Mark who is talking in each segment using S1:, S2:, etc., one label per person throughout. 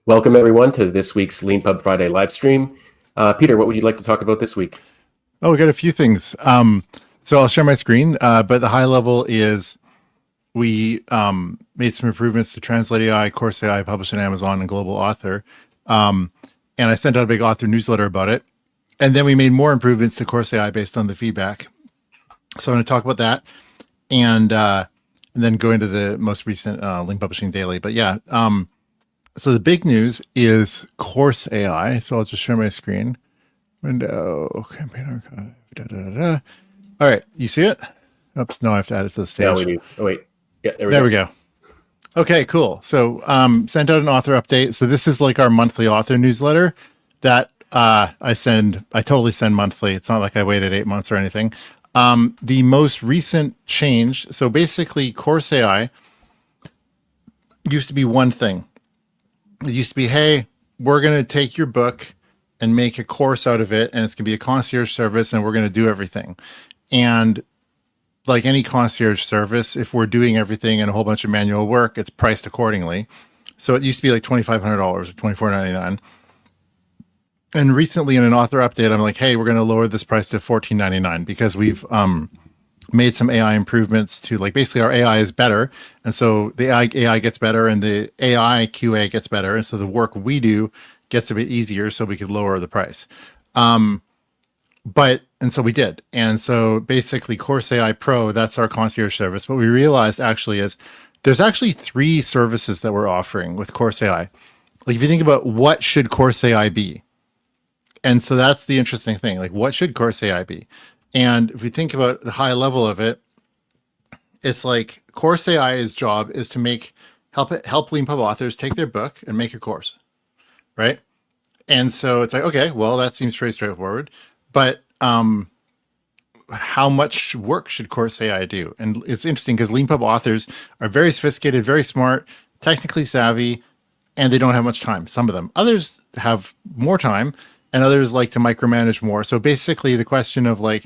S1: Welcome, everyone, to this week's Leanpub Friday live stream. Peter, what would you like to talk about this week?
S2: Oh, we got a few things. So I'll share my screen, but the high level is we made some improvements to Translate AI, Course AI, published on Amazon, and Global Author. And I sent out a big author newsletter about it. And then we made more improvements to Course AI based on the feedback. So I'm going to talk about that and then go into the most recent Link Publishing Daily. But yeah, so the big news is Course AI. So I'll just share my screen. Window, campaign archive, da, da, da, da. All right, you see it? Oops, no, I have to add it to the stage.
S1: Yeah, we do. Oh, wait. Yeah,
S2: there we go. Okay, cool. So sent out an author update. So this is like our monthly author newsletter that I totally send monthly. It's not like I waited 8 months or anything. The most recent change, so basically Course AI used to be one thing. It used to be, hey, we're going to take your book and make a course out of it, and it's going to be a concierge service, and we're going to do everything. And like any concierge service, if we're doing everything and a whole bunch of manual work, it's priced accordingly. So it used to be like $2,500 or $2,499. And recently in an author update, I'm like, hey, we're going to lower this price to $14.99 because we've made some AI improvements to, like, basically our AI is better. And so the AI gets better and the AI QA gets better. And so the work we do gets a bit easier, so we could lower the price. And so we did. And so basically Course AI Pro, that's our concierge service. What we realized actually is there's actually 3 services that we're offering with Course AI. Like if you think about what should Course AI be? And so that's the interesting thing. Like what should Course AI be? And if we think about the high level of it, it's like Course AI's job is to help Leanpub authors take their book and make a course. Right. And so it's like, okay, well, that seems pretty straightforward, but how much work should Course AI do? And it's interesting because Leanpub authors are very sophisticated, very smart, technically savvy, and they don't have much time. Some of them, others have more time, and others like to micromanage more. So basically the question of like,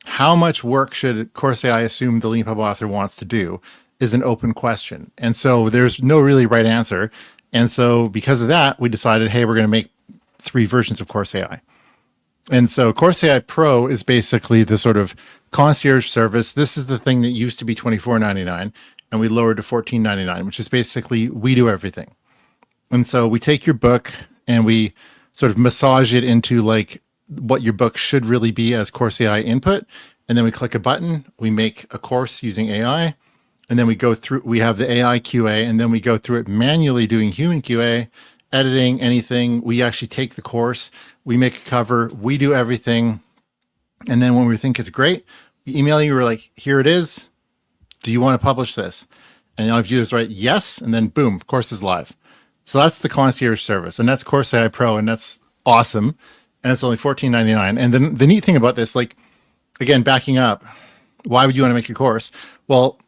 S2: how much work should Course AI assume the Leanpub author wants to do is an open question. And so there's no really right answer. And so because of that, we decided, hey, we're going to make 3 versions of Course AI. And so Course AI Pro is basically the sort of concierge service. This is the thing that used to be $24.99 and we lowered to $14.99, which is basically we do everything. And so we take your book and we sort of massage it into like what your book should really be as Course AI input. And then we click a button, we make a course using AI. And then we have the AI QA, and then we go through it manually doing human QA, editing anything. We actually take the course, we make a cover, we do everything. And then when we think it's great, we email you, we're like, here it is. Do you want to publish this? And if you just write yes, and then boom, course is live. So that's the concierge service, and that's Course AI Pro, and that's awesome. And it's only $14.99. And then the neat thing about this, like, again, backing up, why would you want to make a course? Well,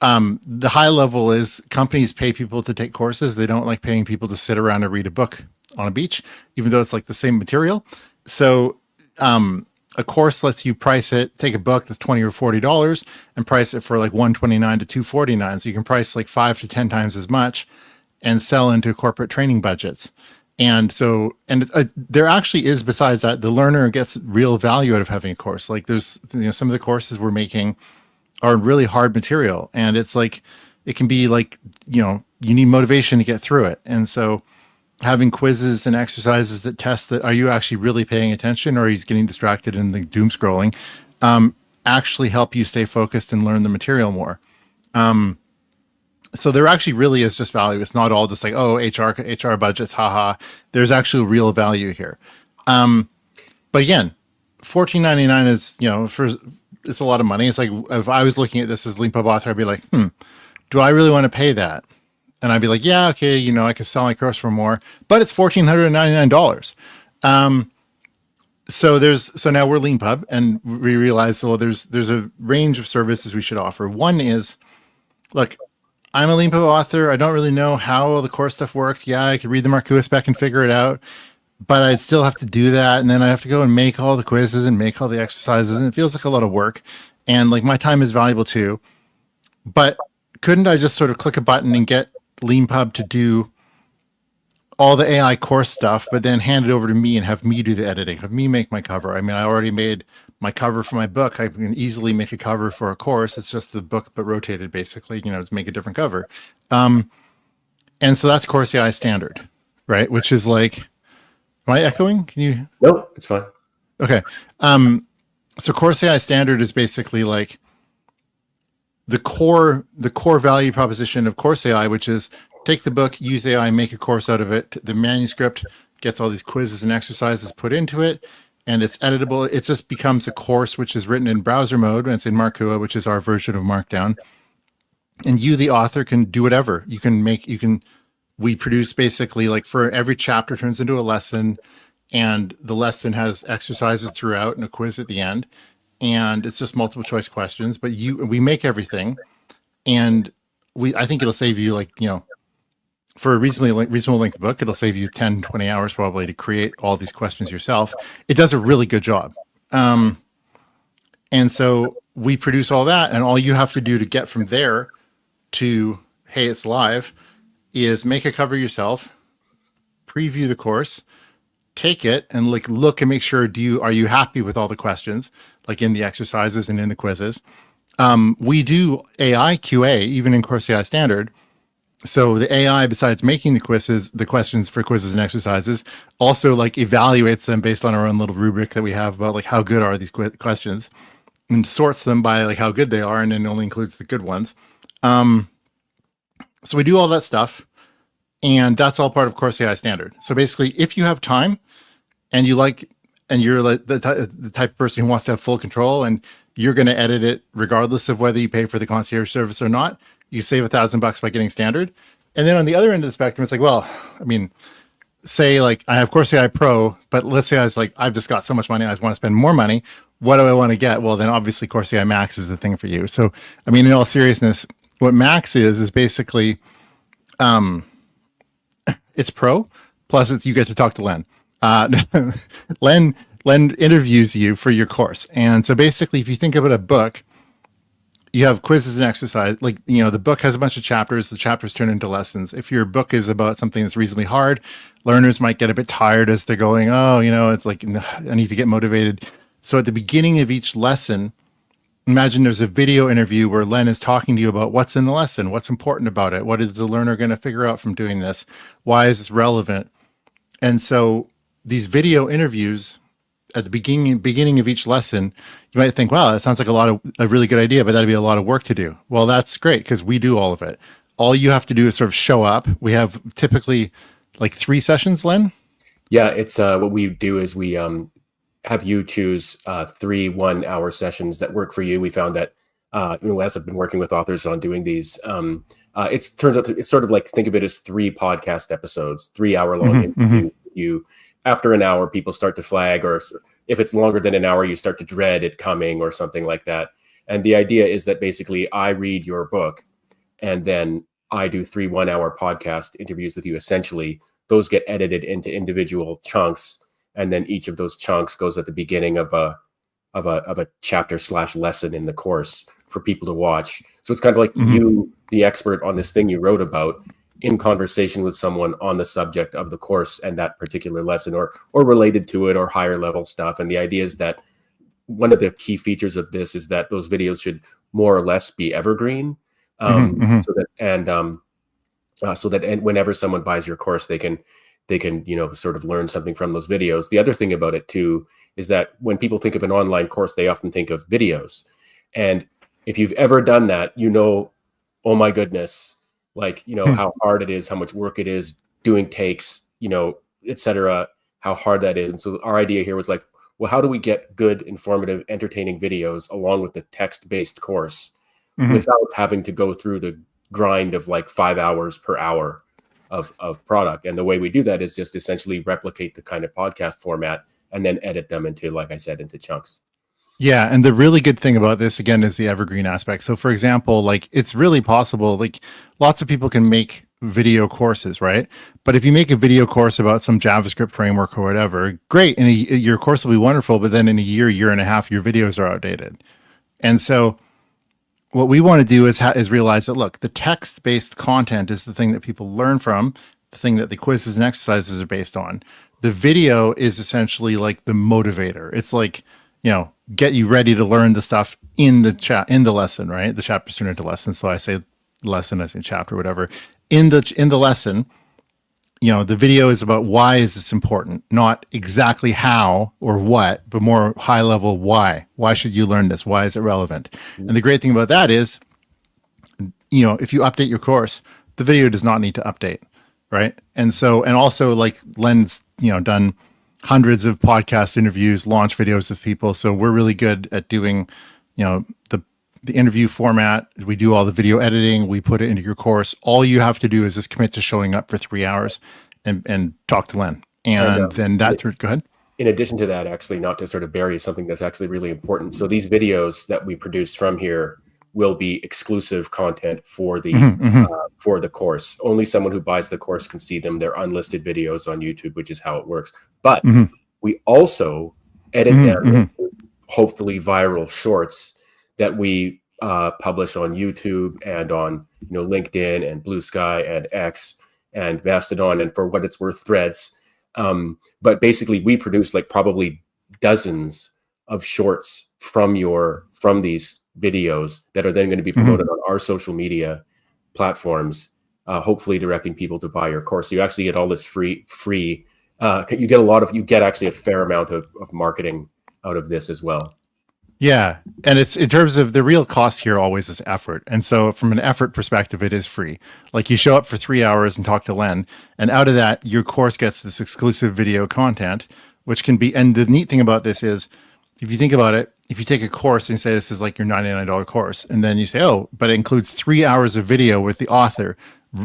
S2: the high level is companies pay people to take courses. They don't like paying people to sit around and read a book on a beach, even though it's like the same material. So a course lets you price it, take a book that's $20 or $40 and price it for like $129 to $249. So you can price like 5 to 10 times as much and sell into corporate training budgets. And so, there actually is, besides that, the learner gets real value out of having a course. Like there's, some of the courses we're making are really hard material, and it's like, it can be like, you need motivation to get through it. And so having quizzes and exercises that test that, are you actually really paying attention, or are you just getting distracted in the doom scrolling, actually help you stay focused and learn the material more. So there actually really is just value. It's not all just like, oh, HR budgets, haha. There's actually real value here. But again, $14.99 is, it's a lot of money. It's like, if I was looking at this as Leanpub author, I'd be like, do I really want to pay that? And I'd be like, yeah, okay, I could sell my course for more, but it's $1,499. So now we're Leanpub, and we realize, well, there's a range of services we should offer. One is, look, I'm a Leanpub author. I don't really know how the course stuff works. Yeah, I could read the Marcouis spec and figure it out, but I'd still have to do that. And then I have to go and make all the quizzes and make all the exercises. And it feels like a lot of work. And like my time is valuable too. But couldn't I just sort of click a button and get Leanpub to do all the AI course stuff, but then hand it over to me and have me do the editing, have me make my cover. I mean, I already made my cover for my book. I can easily make a cover for a course. It's just the book, but rotated basically, to make a different cover. And so that's Course AI standard, right? Which is like, am I echoing? Can you?
S1: No, it's fine.
S2: Okay. So Course AI standard is basically like the core value proposition of Course AI, which is take the book, use AI, make a course out of it. The manuscript gets all these quizzes and exercises put into it, and it's editable. It just becomes a course which is written in browser mode, and it's in Markua, which is our version of Markdown. And you, the author, can do whatever. We produce basically like for every chapter turns into a lesson, and the lesson has exercises throughout and a quiz at the end. And it's just multiple choice questions, but we make everything. And I think it'll save you for a reasonable length book, it'll save you 10, 20 hours probably to create all these questions yourself. It does a really good job. And so we produce all that, and all you have to do to get from there to, hey, it's live, is make a cover yourself, preview the course, take it and look and make sure, are you happy with all the questions, like in the exercises and in the quizzes? We do AI QA, even in Course AI standard. So the AI, besides making the questions for quizzes and exercises, also like evaluates them based on our own little rubric that we have about like how good are these questions, and sorts them by like how good they are, and then only includes the good ones. So we do all that stuff, and that's all part of Course AI standard. So basically, if you have time and you're like the type of person who wants to have full control, and you're going to edit it regardless of whether you pay for the concierge service or not, you save $1,000 by getting standard. And then on the other end of the spectrum, it's like, well, I mean, say like I have Course AI Pro, but let's say I've just got so much money, I just want to spend more money. What do I want to get? Well, then obviously Course AI Max is the thing for you. So, I mean, in all seriousness, what Max is basically, it's Pro, plus you get to talk to Len. Len interviews you for your course. And so basically, if you think about a book, you have quizzes and exercise. Like, the book has a bunch of chapters. The chapters turn into lessons. If your book is about something that's reasonably hard, learners might get a bit tired as they're going, it's like, I need to get motivated. So at the beginning of each lesson, imagine there's a video interview where Len is talking to you about what's in the lesson, what's important about it, what is the learner going to figure out from doing this, why is this relevant? And so these video interviews at the beginning of each lesson, you might think, wow, that sounds like a really good idea, but that'd be a lot of work to do. Well, that's great because we do all of it. All you have to do is sort of show up. We have typically like 3 sessions, Len.
S1: Yeah, it's what we do is we have you choose 3 1-hour sessions that work for you. We found that as I've been working with authors on doing these, it turns out it's sort of like, think of it as 3 podcast episodes, 3-hour-long interview with you. After an hour, people start to flag, or if it's longer than an hour, you start to dread it coming or something like that. And the idea is that basically I read your book and then I do 3 1-hour podcast interviews with you. Essentially, those get edited into individual chunks. And then each of those chunks goes at the beginning of a chapter / lesson in the course for people to watch. So it's kind of like you, the expert on this thing you wrote about, in conversation with someone on the subject of the course and that particular lesson, or related to it, or higher level stuff. And the idea is that one of the key features of this is that those videos should more or less be evergreen, so that whenever someone buys your course, they can sort of learn something from those videos. The other thing about it too is that when people think of an online course, they often think of videos. And if you've ever done that, oh my goodness, like, how hard it is, how much work it is, doing takes, et cetera, how hard that is. And so our idea here was like, well, how do we get good, informative, entertaining videos along with the text-based course without having to go through the grind of like 5 hours per hour of product? And the way we do that is just essentially replicate the kind of podcast format and then edit them into, like I said, into chunks.
S2: Yeah. And the really good thing about this, again, is the evergreen aspect. So for example, like it's really possible, like lots of people can make video courses, right? But if you make a video course about some JavaScript framework or whatever, great. And your course will be wonderful. But then in a year and a half, your videos are outdated. And so what we want to do is realize that, look, the text-based content is the thing that people learn from. thing that the quizzes and exercises are based on. The video is essentially like the motivator. It's like, get you ready to learn the stuff in the lesson, right? The chapters turn into lessons. So I say lesson, I say chapter, whatever. In the lesson, the video is about why is this important, not exactly how or what, but more high level why. Why should you learn this? Why is it relevant? And the great thing about that is, if you update your course, the video does not need to update, right? And also like Len's, done hundreds of podcast interviews, launch videos with people. So we're really good at doing, the interview format. We do all the video editing. We put it into your course. All you have to do is just commit to showing up for 3 hours and talk to Len. And then go ahead.
S1: In addition to that, actually, not to sort of bury something that's actually really important. So these videos that we produce from here will be exclusive content for the course. Only someone who buys the course can see them. They're unlisted videos on YouTube, which is how it works. But we also edit them into hopefully viral shorts that we publish on YouTube and on LinkedIn and Blue Sky and X and Mastodon, and for what it's worth, Threads. But basically, we produce like probably dozens of shorts from these videos that are then going to be promoted on our social media platforms, hopefully directing people to buy your course. So you actually get all this free. You get actually a fair amount of marketing out of this as well.
S2: Yeah. And it's in terms of the real cost here always is effort. And so from an effort perspective, it is free. Like you show up for 3 hours and talk to Len, and out of that, your course gets this exclusive video content, which can be, and the neat thing about this is, if you think about it, if you take a course and say this is like your $99 course, and then you say, oh, but it includes 3 hours of video with the author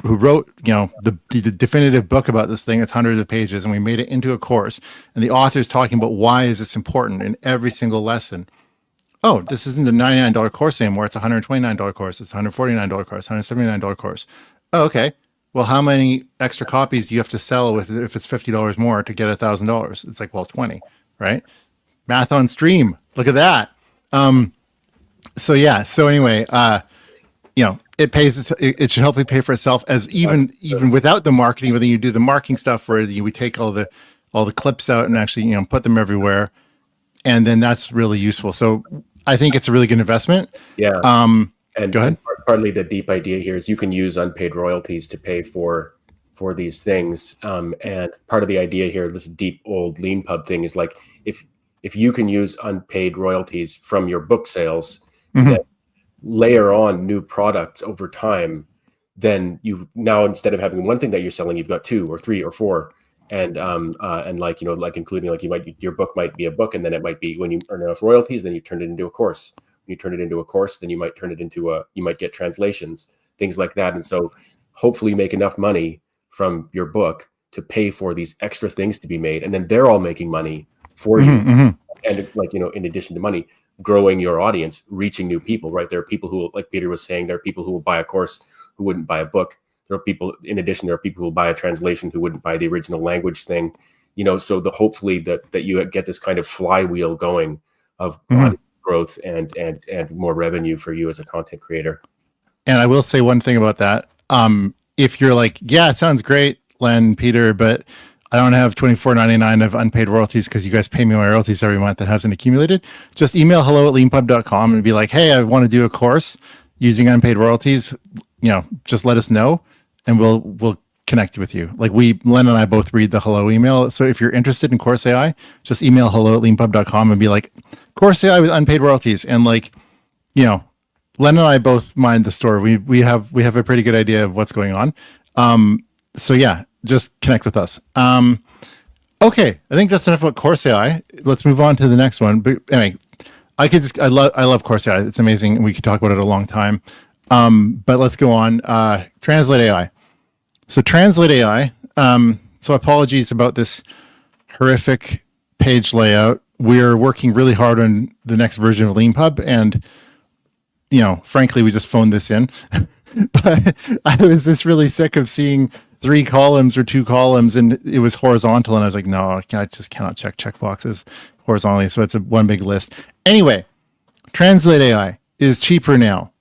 S2: who wrote, the definitive book about this thing. It's hundreds of pages, and we made it into a course, and the author is talking about why is this important in every single lesson. Oh, this isn't a $99 course anymore. It's a $129 course. It's a $149 course, $179 course. Oh, okay. Well, how many extra copies do you have to sell with if it's $50 more to get $1,000? It's like, well, 20, right? Math on stream. Look at that. So yeah. So anyway, it pays. It should hopefully pay for itself as even without the marketing. Whether you do the marketing stuff where we take all the clips out and actually put them everywhere, and then that's really useful. So I think it's a really good investment.
S1: Yeah.
S2: And go ahead.
S1: Partly the deep idea here is you can use unpaid royalties to pay for these things. And part of the idea here, this deep old Leanpub thing, is like if you can use unpaid royalties from your book sales to then layer on new products over time, then you now, instead of having one thing that you're selling, you've got 2 or 3 or 4. And like including like your book might be a book, and then it might be, when you earn enough royalties, then you turn it into a course. When you turn it into a course, then you might turn it into you might get translations, things like that. And so hopefully make enough money from your book to pay for these extra things to be made, and then they're all making money for you. And in addition to money, growing your audience, reaching new people, right? There are people who, like Peter was saying, there are people who will buy a course who wouldn't buy a book. There are people, in addition, there are people who will buy a translation who wouldn't buy the original language thing, so hopefully that you get this kind of flywheel going of growth and more revenue for you as a content creator.
S2: And I will say one thing about that. If you're like, yeah, it sounds great, Len, Peter, but I don't have $24.99 of unpaid royalties because you guys pay me my royalties every month that hasn't accumulated, just email hello@leanpub.com and be like, hey, I want to do a course using unpaid royalties. Just let us know and we'll connect with you. Like Len and I both read the hello email. So if you're interested in Course AI, just email hello@leanpub.com and be like, Course AI with unpaid royalties. And Len and I both mind the store. We have a pretty good idea of what's going on. So yeah, just connect with us. Okay, I think that's enough about Course AI. Let's move on to the next one. But anyway, I love Course AI. It's amazing, and we could talk about it a long time. But let's go on. Translate AI. So Translate AI. So apologies about this horrific page layout. We're working really hard on the next version of Leanpub, and frankly, we just phoned this in. But I was just really sick of seeing 3 columns or 2 columns, and it was horizontal, and I was like, no, I just cannot check checkboxes horizontally. So it's one big list. Anyway, Translate AI is cheaper now.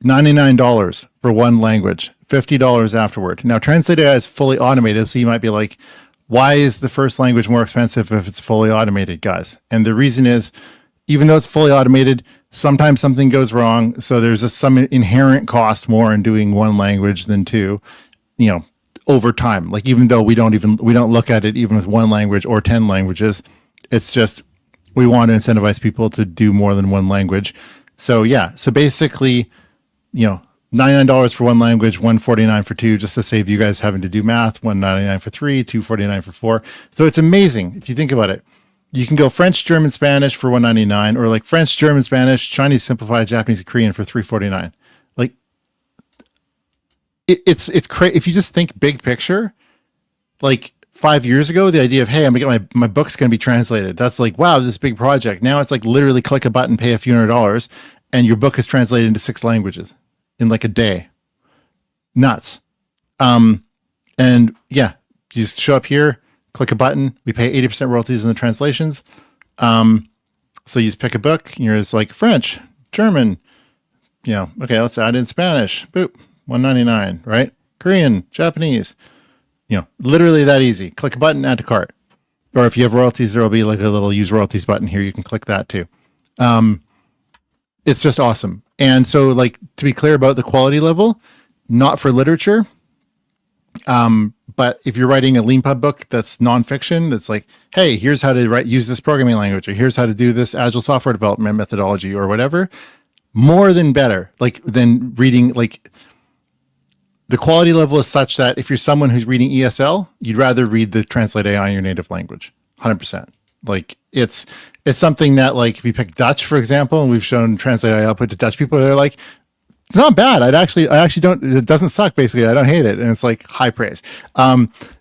S2: $99 for one language, $50 afterward. Now, Translate AI is fully automated, so you might be like, why is the first language more expensive if it's fully automated, guys? And the reason is, even though it's fully automated, sometimes something goes wrong. So there's some inherent cost more in doing one language than two, over time. Like, even though we don't look at it even with one language or 10 languages, it's just, we want to incentivize people to do more than one language. So yeah, so basically, $99 for one language, $149 for two, just to save you guys having to do math, $199 for three, $249 for four. So it's amazing if you think about it. You can go French, German, Spanish for $199, or like French, German, Spanish, Chinese simplified, Japanese, and Korean for $349. Like, it's crazy. If you just think big picture, like 5 years ago, the idea of, hey, I'm gonna get my book's gonna be translated. That's like, wow, this big project. Now it's like literally click a button, pay a few $100s, and your book is translated into 6 languages in like a day. Nuts. And yeah, you just show up here, click a button. We pay 80% royalties in the translations. So you just pick a book, and you're just like French, German, okay, let's add in Spanish. Boop, $199, right? Korean, Japanese, literally that easy. Click a button, add to cart. Or if you have royalties, there will be like a little use royalties button here. You can click that too. It's just awesome. And so, like, to be clear about the quality level, not for literature. But if you're writing a Leanpub book that's nonfiction, that's like, hey, here's how to use this programming language, or here's how to do this agile software development methodology, or whatever, more than better. Like, than reading, like, the quality level is such that if you're someone who's reading ESL, you'd rather read the Translate AI in your native language, 100%. Like, it's something that, like, if you pick Dutch, for example, and we've shown Translate AI output to Dutch people, they're like, it's not bad. I actually don't, it doesn't suck, basically. I don't hate it. And it's like high praise.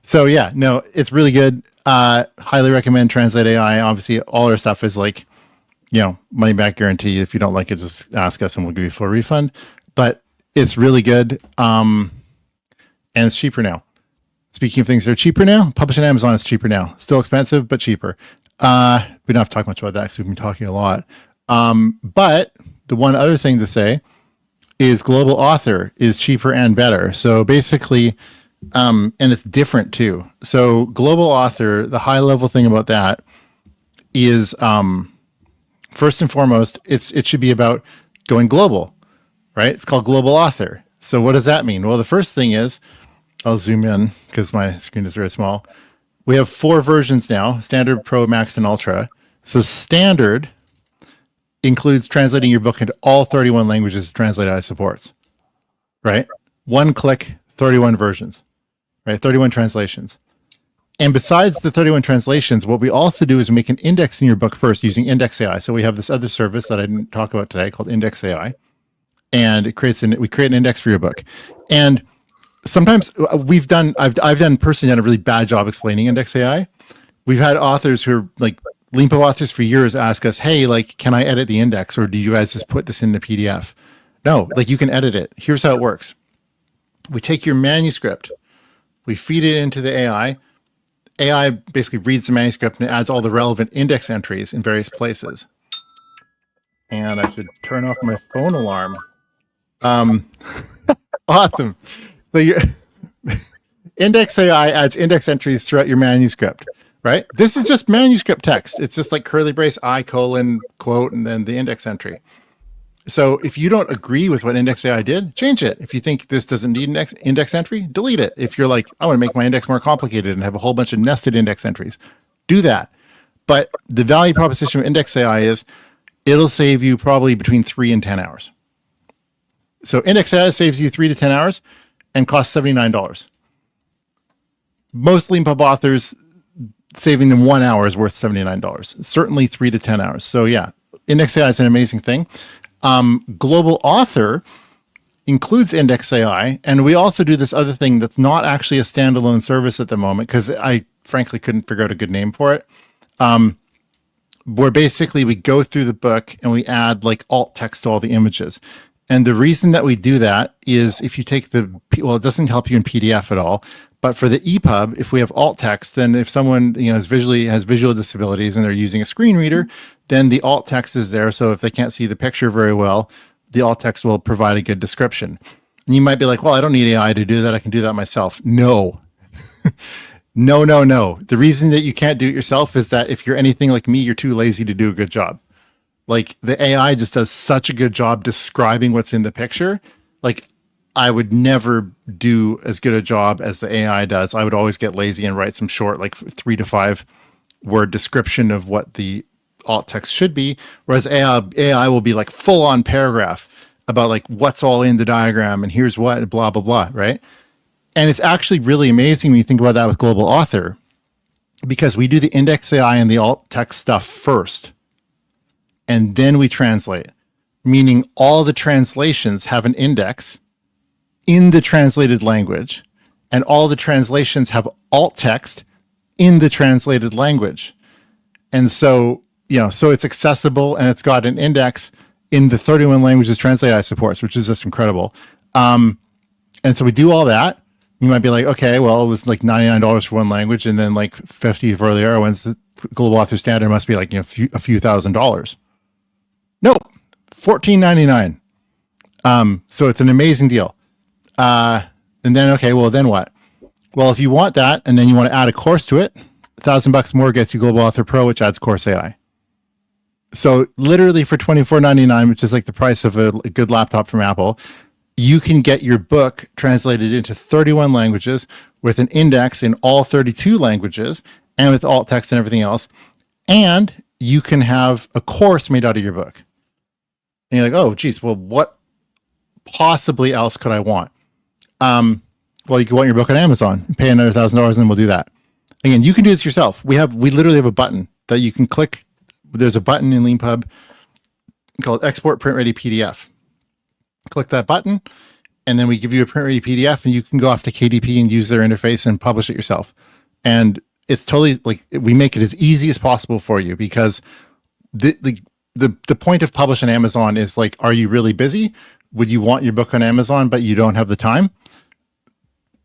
S2: So yeah, no, it's really good. Highly recommend Translate AI. Obviously, all our stuff is like, money back guarantee. If you don't like it, just ask us and we'll give you a full refund. But it's really good. And it's cheaper now. Speaking of things that are cheaper now, publishing on Amazon is cheaper now. Still expensive, but cheaper. We don't have to talk much about that because we've been talking a lot. But the one other thing to say is Global Author is cheaper and better. So basically, and it's different too. So Global Author, the high level thing about that is, first and foremost, it should be about going global, right? It's called Global Author. So what does that mean? Well, the first thing is, I'll zoom in because my screen is very small. We have 4 versions now: Standard, Pro, Max, and Ultra. So Standard includes translating your book into all 31 languages Translate AI supports, right? One click, 31 versions, right? 31 translations. And besides the 31 translations, what we also do is make an index in your book first using Index AI. So we have this other service that I didn't talk about today called Index AI. And we create an index for your book. And sometimes I've personally done a really bad job explaining Index AI. We've had authors who are like Leanpub authors for years ask us, hey, like, can I edit the index, or do you guys just put this in the PDF? No, like, you can edit it. Here's how it works. We take your manuscript, we feed it into the AI. AI basically reads the manuscript and it adds all the relevant index entries in various places. And I should turn off my phone alarm. Awesome. So your Index AI adds index entries throughout your manuscript, right? This is just manuscript text. It's just like curly brace, I, colon, quote, and then the index entry. So if you don't agree with what Index AI did, change it. If you think this doesn't need an index entry, delete it. If you're like, I want to make my index more complicated and have a whole bunch of nested index entries, do that. But the value proposition of Index AI is it'll save you probably between 3 and 10 hours. So Index AI saves you 3 to 10 hours and costs $79. Most Leanpub authors, saving them 1 hour is worth $79. Certainly 3 to 10 hours. So yeah, Index AI is an amazing thing. Global Author includes Index AI, and we also do this other thing that's not actually a standalone service at the moment because I frankly couldn't figure out a good name for it. Where basically we go through the book and we add like alt text to all the images. And the reason that we do that is if you take it doesn't help you in PDF at all. But for the EPUB, if we have alt text, then if someone has visual disabilities and they're using a screen reader, then the alt text is there. So if they can't see the picture very well, the alt text will provide a good description. And you might be like, well, I don't need AI to do that. I can do that myself. No, no. The reason that you can't do it yourself is that if you're anything like me, you're too lazy to do a good job. Like the AI just does such a good job describing what's in the picture. Like I would never do as good a job as the AI does. I would always get lazy and write some short, like 3 to 5 word description of what the alt text should be. Whereas AI will be like full on paragraph about like what's all in the diagram and here's what, blah, blah, blah. Right. And it's actually really amazing when you think about that with Global Author, because we do the index AI and the alt text stuff first. And then we translate, meaning all the translations have an index in the translated language, and all the translations have alt text in the translated language. And so, so it's accessible and it's got an index in the 31 languages Translate AI supports, which is just incredible. And so we do all that. You might be like, okay, well, it was like $99 for one language and then like 50 for the other ones. The Global Author Standard must be like, a few $1,000s. No, $14.99. So it's an amazing deal. And then, okay, well, then what? Well, if you want that, and then you want to add a course to it, $1,000 more gets you Global Author Pro, which adds Course AI. So literally for $24.99, which is like the price of a good laptop from Apple, you can get your book translated into 31 languages with an index in all 32 languages and with alt text and everything else. And you can have a course made out of your book. And you're like, oh, geez, well, what possibly else could I want? Well, you could want your book on Amazon, pay another $1,000, and we'll do that. Again, you can do this yourself. We literally have a button that you can click. There's a button in Leanpub called Export Print Ready PDF. Click that button, and then we give you a print ready PDF, and you can go off to KDP and use their interface and publish it yourself. And it's totally like we make it as easy as possible for you, because the point of publish on Amazon is like, are you really busy? Would you want your book on Amazon, but you don't have the time?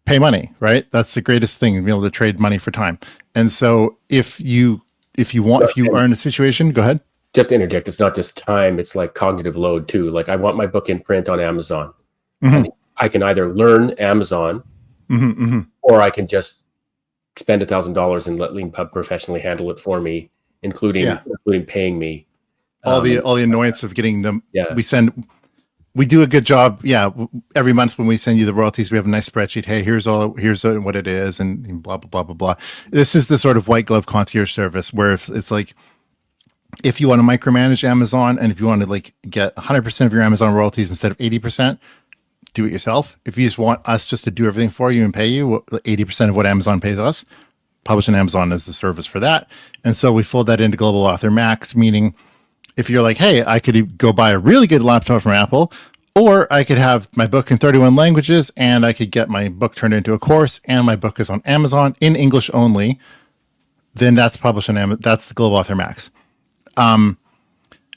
S2: Pay money, right? That's the greatest thing, be able to trade money for time. And so if you are in a situation, go ahead.
S1: Just to interject, it's not just time, it's like cognitive load too. Like I want my book in print on Amazon.
S2: Mm-hmm.
S1: And I can either learn Amazon or I can just spend $1,000 and let Leanpub professionally handle it for me, including paying me.
S2: All the annoyance of getting them.
S1: Yeah.
S2: We do a good job. Yeah. Every month when we send you the royalties, we have a nice spreadsheet. Hey, here's what it is, and blah, blah, blah, blah, blah. This is the sort of white glove concierge service where it's like, if you want to micromanage Amazon and if you want to like get 100% of your Amazon royalties instead of 80%, do it yourself. If you just want us just to do everything for you and pay you 80% of what Amazon pays us, publish on Amazon as the service for that. And so we fold that into Global Author Max, meaning if you're like, hey, I could go buy a really good laptop from Apple, or I could have my book in 31 languages and I could get my book turned into a course and my book is on Amazon in English only, then that's published on Amazon. That's the Global Author Max.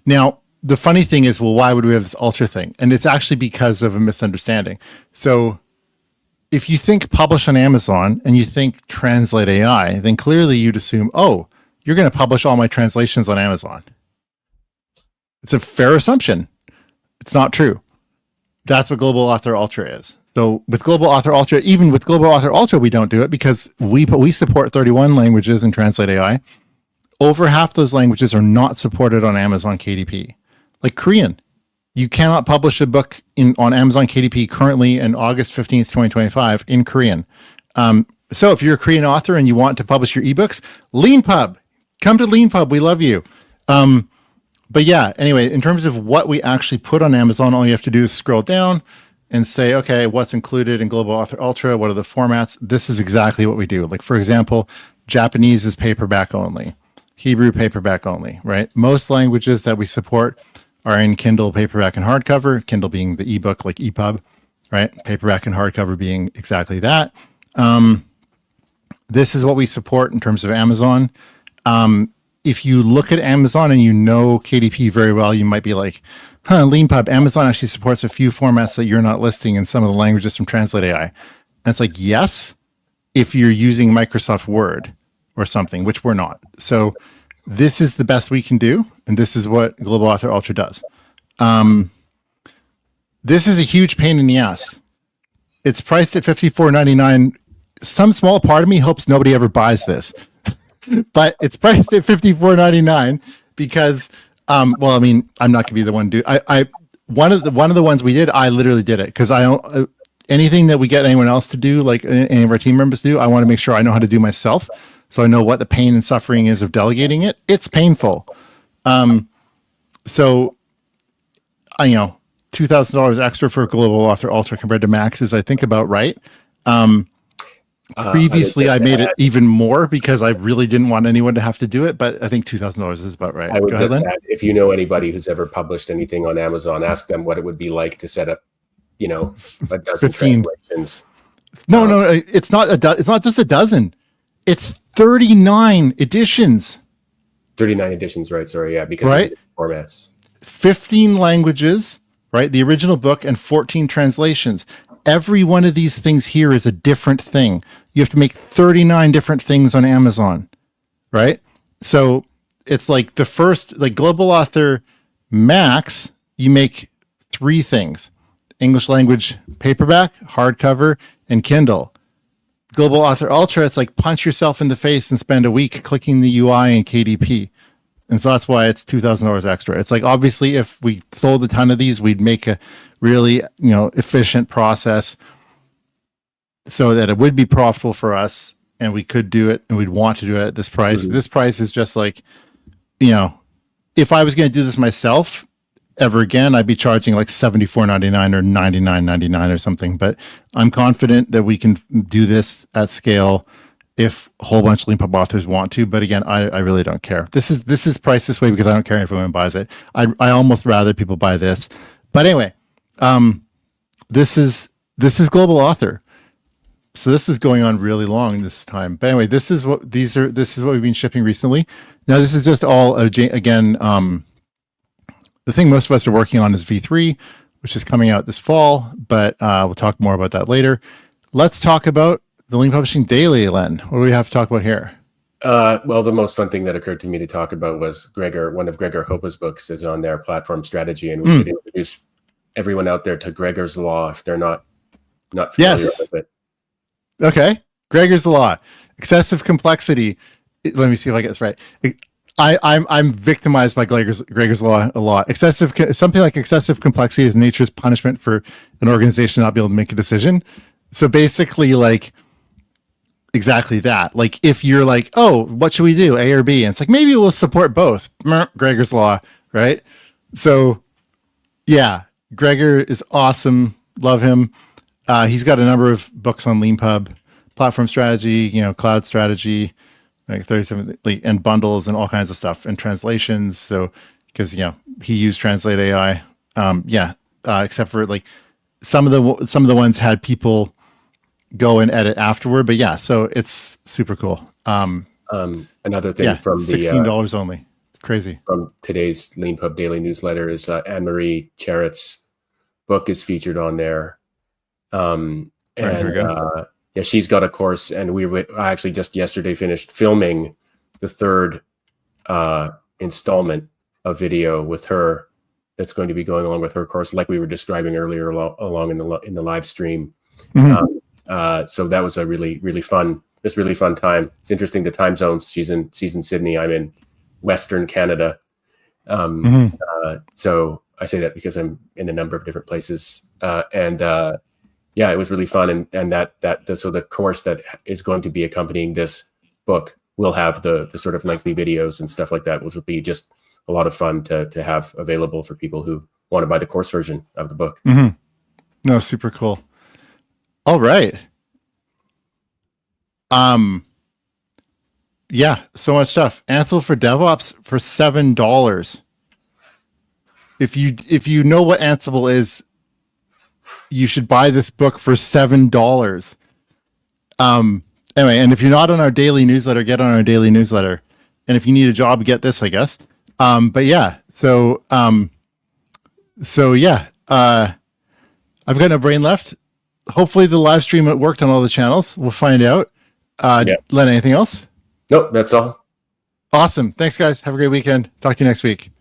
S2: Now, the funny thing is, well, why would we have this ultra thing? And it's actually because of a misunderstanding. So if you think publish on Amazon and you think Translate AI, then clearly you'd assume, oh, you're going to publish all my translations on Amazon. It's a fair assumption. It's not true. That's what Global Author Ultra is. So with Global Author Ultra, even with Global Author Ultra, we don't do it because we support 31 languages in Translate AI. Over half those languages are not supported on Amazon KDP. Like Korean, you cannot publish a book on Amazon KDP currently in August 15th, 2025 in Korean. So if you're a Korean author and you want to publish your ebooks, Leanpub, come to Leanpub. We love you. But yeah, anyway, in terms of what we actually put on Amazon, all you have to do is scroll down and say, okay, what's included in Global Author Ultra? What are the formats? This is exactly what we do. Like, for example, Japanese is paperback only. Hebrew paperback only, right? Most languages that we support are in Kindle paperback and hardcover, Kindle being the ebook like EPUB, right? Paperback and hardcover being exactly that. This is what we support in terms of Amazon. If you look at Amazon and you know KDP very well, you might be like, Leanpub, Amazon actually supports a few formats that you're not listing in some of the languages from Translate AI. And it's like, yes, if you're using Microsoft Word or something, which we're not. So this is the best we can do. And this is what Global Author Ultra does. This is a huge pain in the ass. It's priced at $54.99. Some small part of me hopes nobody ever buys this, but it's priced at $54.99 because, well, I mean, I'm not gonna be the one to do. I one of the ones we did, I literally did it because I don't anything that we get anyone else to do, like any of our team members to do. I want to make sure I know how to do myself, so I know what the pain and suffering is of delegating it. It's painful. So, $2,000 extra for Global Author Ultra compared to Max is, I think, about right. Previously, I made it even more because I really didn't want anyone to have to do it, but I think $2,000 is about right.
S1: I would just add, if you know anybody who's ever published anything on Amazon, ask them what it would be like to set up, a dozen
S2: 15.
S1: translations.
S2: No, it's not it's not just a dozen. It's 39 editions.
S1: 39 editions, right? Sorry, yeah, because
S2: right?
S1: of the formats.
S2: 15 languages, right? The original book and 14 translations. Every one of these things here is a different thing. You have to make 39 different things on Amazon, right? So it's like the first, like Global Author Max, you make 3 things: English language paperback, hardcover, and Kindle. Global Author Ultra, it's like punch yourself in the face and spend a week clicking the UI and KDP. And so that's why it's $2,000 extra. It's like, obviously, if we sold a ton of these, we'd make a really, efficient process so that it would be profitable for us and we could do it and we'd want to do it at this price. Mm-hmm. This price is just like, if I was going to do this myself ever again, I'd be charging like $74.99 or $99.99 or something. But I'm confident that we can do this at scale if a whole bunch of Leanpub authors want to. But again, I really don't care. This is priced this way because I don't care if anyone buys it. I almost rather people buy this. But anyway, this is Global Author. So this is going on really long this time. But anyway, this is what we've been shipping recently. Now this is just all again. The thing most of us are working on is V3, which is coming out this fall. But we'll talk more about that later. Let's talk about the Lean Publishing Daily, Len. What do we have to talk about here?
S1: Well, the most fun thing that occurred to me to talk about was one of Gregor Hopa's books is on their platform strategy, and we could introduce everyone out there to Gregor's Law if they're not familiar with it. Okay,
S2: Gregor's Law, excessive complexity. Let me see if I get this right. I'm victimized by Gregor's Law a lot. Something like excessive complexity is nature's punishment for an organization not being able to make a decision. So basically, like, exactly that. Like, if you're like, oh, what should we do, A or B? And it's like, maybe we'll support both. Gregor's Law, right? So, yeah, Gregor is awesome. Love him. He's got a number of books on Leanpub, platform strategy, cloud strategy, like 37, and bundles and all kinds of stuff, and translations. So, because he used Translate AI. Except for like some of the ones had people go and edit afterward, but yeah, so it's super cool.
S1: Another thing from the
S2: $16 only. It's crazy.
S1: From today's Leanpub daily newsletter is Anne-Marie Charrett's book is featured on there. She's got a course, and I actually just yesterday finished filming the 3rd installment of video with her that's going to be going along with her course, like we were describing earlier along in the live stream. Mm-hmm. So that was a really fun time. It's interesting, the time zones. She's in Sydney. I'm in Western Canada. So I say that because I'm in a number of different places. It was really fun. And so the course that is going to be accompanying this book will have the sort of lengthy videos and stuff like that, which will be just a lot of fun to have available for people who want to buy the course version of the book.
S2: Mm-hmm. No, super cool. All right. So much stuff. Ansel for DevOps for $7. If you know what Ansible is, you should buy this book for $7. Anyway, and if you're not on our daily newsletter, get on our daily newsletter. And if you need a job, get this, I guess. I've got no brain left. Hopefully the live stream worked on all the channels. We'll find out. Len, anything else?
S1: Nope, that's all.
S2: Awesome. Thanks, guys. Have a great weekend. Talk to you next week.